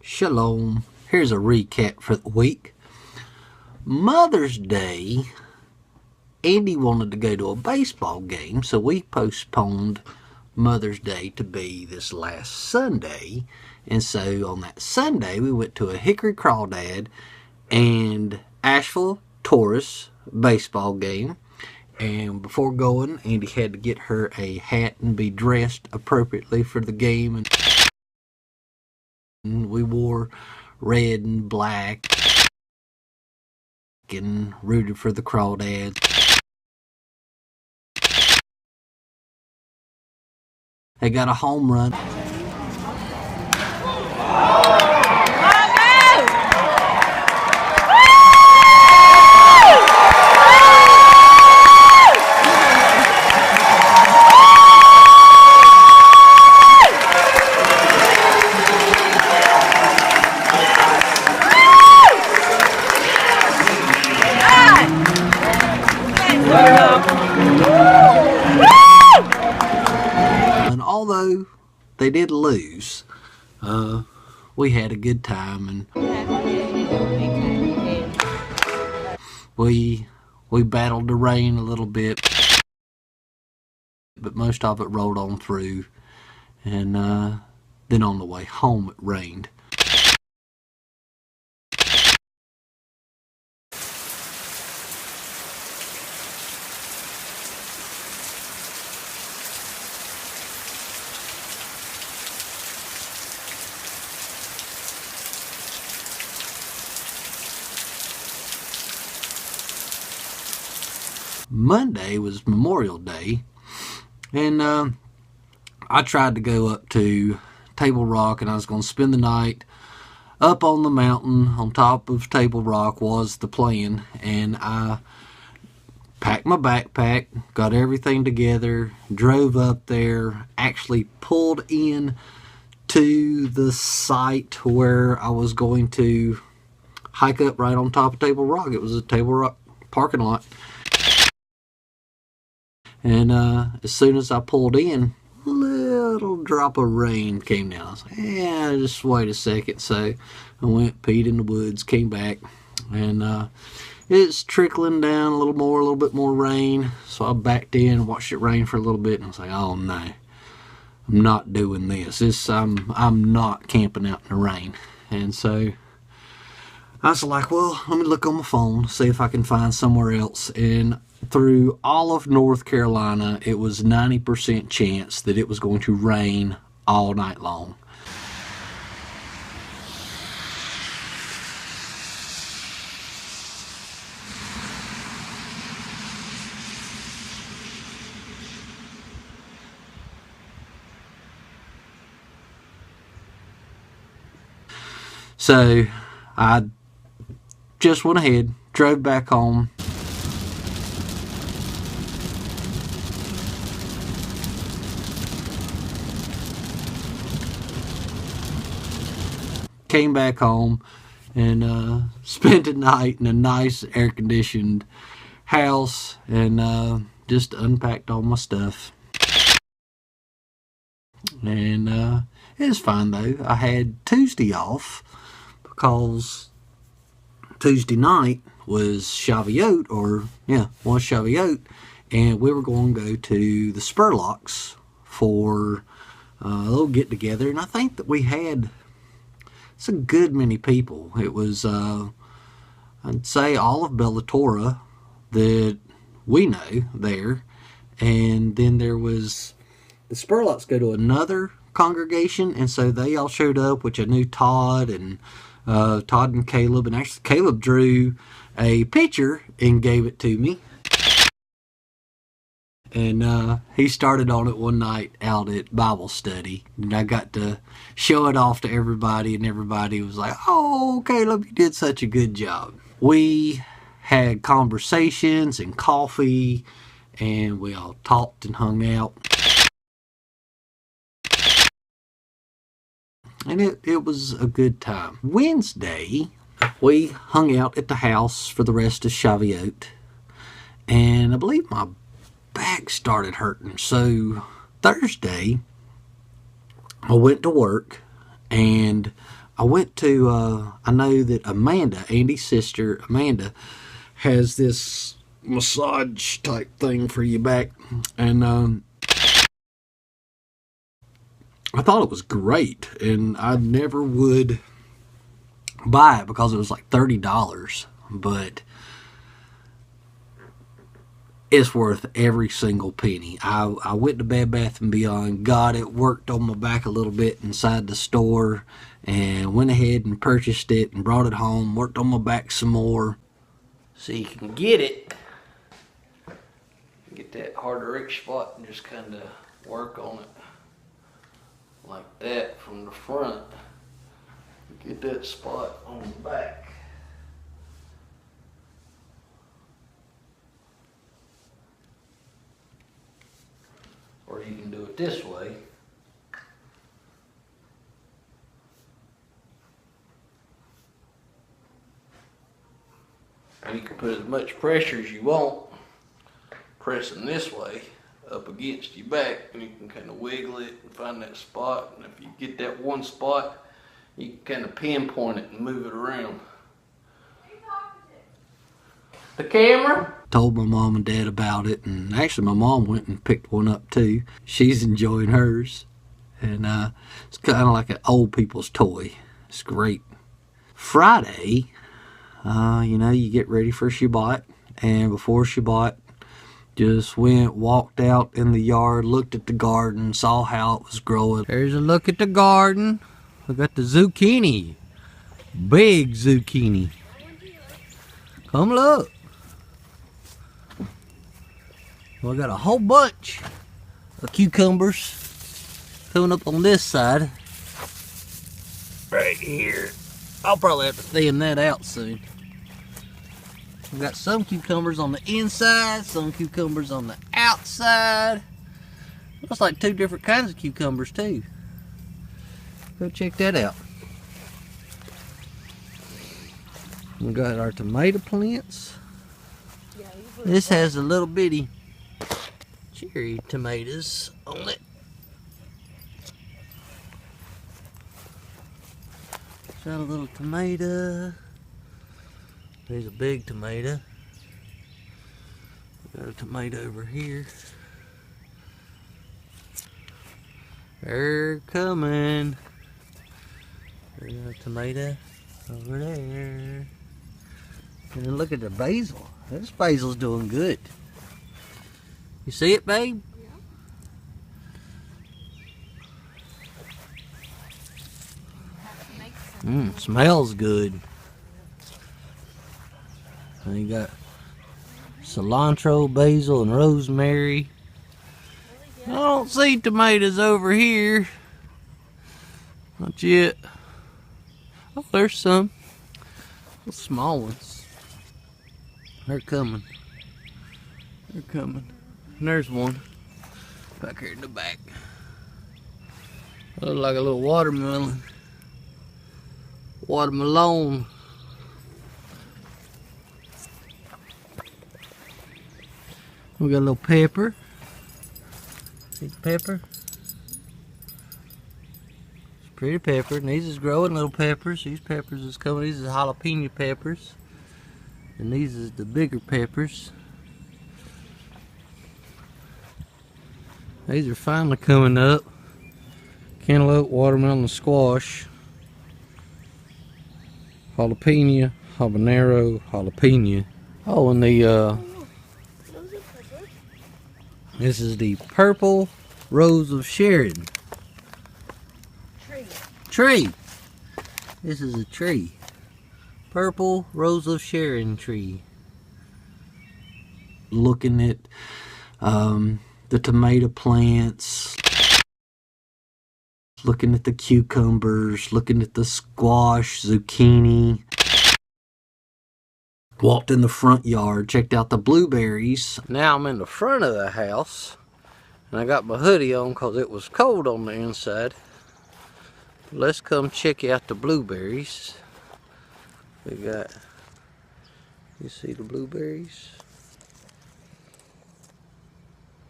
Shalom. Here's a recap for the week. Mother's Day, Andy wanted to go to a baseball game, so we postponed Mother's Day to be this last Sunday. And so on that Sunday, we went to a Hickory Crawdad and Asheville Taurus baseball game. And before going, Andy had to get her a hat and be dressed appropriately for the game. And we wore red and black and rooted for the Crawdads. They got a home run. And although they did lose, we had a good time, and we battled the rain a little bit, but most of it rolled on through, and then on the way home it rained. Monday was Memorial Day, and I tried to go up to Table Rock, and I was going to spend the night up on the mountain on top of Table Rock was the plan. And I packed my backpack, got everything together, drove up there, actually pulled in to the site where I was going to hike up right on top of Table Rock. It was a Table Rock parking lot. And as soon as I pulled in, a little drop of rain came down. I was like, just wait a second. So I went, peed in the woods, came back, and it's trickling down a little bit more rain. So I backed in, watched it rain for a little bit, and I was like, oh no, I'm not doing this. I'm not camping out in the rain. And so I was like, well, let me look on my phone, see if I can find somewhere else. And through all of North Carolina, it was 90% chance that it was going to rain all night long. So I just went ahead, drove back home. Came back home and spent the night in a nice air-conditioned house, and just unpacked all my stuff. And it was fine though. I had Tuesday off because Tuesday night was Shavuot, was Shavuot, and we were going to go to the Spurlocks for a little get-together, and I think that we had a good many people. It was, I'd say, all of Bellatora that we know there, and then there was the Spurlocks go to another congregation, and so they all showed up, which I knew Todd and Caleb, and actually Caleb drew a picture and gave it to me. And he started on it one night out at Bible study. And I got to show it off to everybody, and everybody was like, oh, Caleb, you did such a good job. We had conversations and coffee, and we all talked and hung out. And it was a good time. Wednesday, we hung out at the house for the rest of Shavuot. And I believe my back started hurting. So Thursday, I went to work, and I went to, I know that Amanda, Andy's sister, Amanda, has this massage type thing for your back. And I thought it was great. And I never would buy it because it was like $30. But it's worth every single penny. I went to Bed Bath & Beyond, got it, worked on my back a little bit inside the store, and went ahead and purchased it and brought it home, worked on my back some more. So you can get it. Get that harder rich spot and just kind of work on it like that from the front. Get that spot on the back. Or you can do it this way. And you can put as much pressure as you want, pressing this way up against your back, and you can kind of wiggle it and find that spot. And if you get that one spot, you can kind of pinpoint it and move it around. The camera? Told my mom and dad about it, and actually my mom went and picked one up too. She's enjoying hers, and it's kind of like an old people's toy. It's great. Friday, you know, you get ready for Shabbat, and before Shabbat, just went, walked out in the yard, looked at the garden, saw how it was growing. There's a look at the garden. We got the zucchini, big zucchini. Come look. We got a whole bunch of cucumbers coming up on this side. Right here. I'll probably have to thin that out soon. We got some cucumbers on the inside, some cucumbers on the outside. Looks like two different kinds of cucumbers too. Go check that out. We got our tomato plants. This has a little bitty cherry tomatoes on it. Got a little tomato. There's a big tomato. Got a tomato over here. They're coming. There's a tomato over there. And then look at the basil. This basil's doing good. You see it, babe? Smells good. And you got cilantro, basil, and rosemary. I don't see tomatoes over here. Not yet. Oh, there's some. Little small ones. They're coming. They're coming. And there's one back here in the back. Looks like a little watermelon. Watermelon. We got a little pepper. See the pepper? It's pretty pepper. And these is growing little peppers. These peppers is coming. These is jalapeno peppers. And these is the bigger peppers. These are finally coming up. Cantaloupe, watermelon, squash. Jalapeno, habanero, jalapeno. Oh, and the this is the purple rose of Sharon. Tree. This is a tree. Purple rose of Sharon tree. Looking at the tomato plants. Looking at the cucumbers, looking at the squash, zucchini. Walked in the front yard, checked out the blueberries. Now I'm in the front of the house, and I got my hoodie on because it was cold on the inside. Let's come check out the blueberries. We got, you see the blueberries?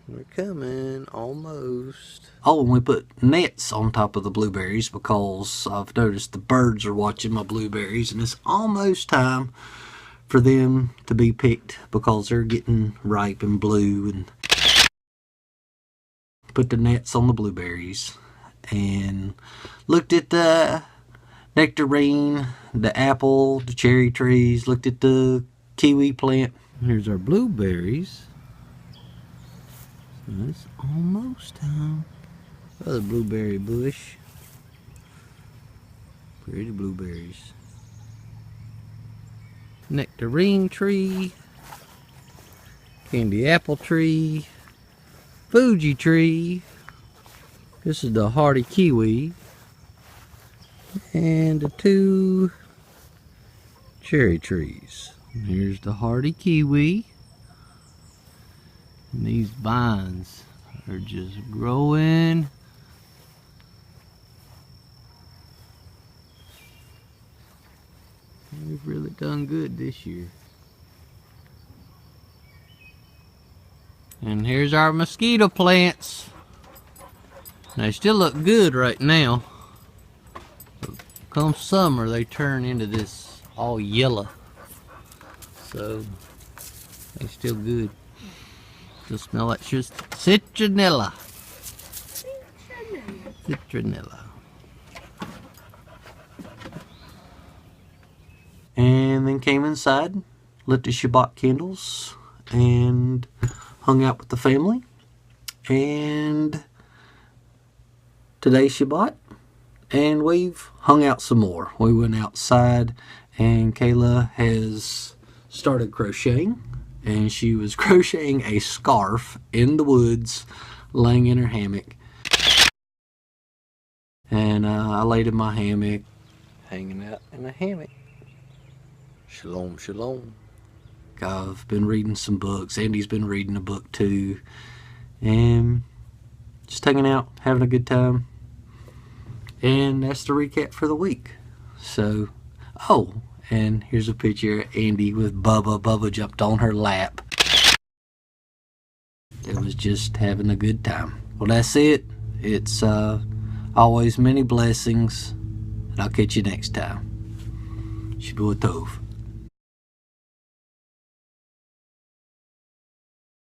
We're coming, almost. Oh, and we put nets on top of the blueberries because I've noticed the birds are watching my blueberries, and it's almost time for them to be picked because they're getting ripe and blue. And put the nets on the blueberries and looked at the nectarine, the apple, the cherry trees, looked at the kiwi plant. Here's our blueberries. So it's almost time. Another blueberry bush. Pretty blueberries. Nectarine tree. Candy apple tree. Fuji tree. This is the hardy kiwi. And the 2 cherry trees. And here's the hardy kiwi. And these vines are just growing. We've really done good this year. And here's our mosquito plants. They still look good right now. But come summer, they turn into this all yellow. So they still good. Still smell like citronella. Citronella. And then came inside, lit the Shabbat candles, and hung out with the family. And today's Shabbat, and we've hung out some more. We went outside, and Kayla has started crocheting, and she was crocheting a scarf in the woods, laying in her hammock. And I laid in my hammock, hanging out in the hammock. Shalom, shalom. I've been reading some books. Andy's been reading a book too. And just hanging out, having a good time. And that's the recap for the week. So, oh, and here's a picture of Andy with Bubba. Bubba jumped on her lap. It was just having a good time. Well, that's it. It's always many blessings. And I'll catch you next time. Shavuot Tov.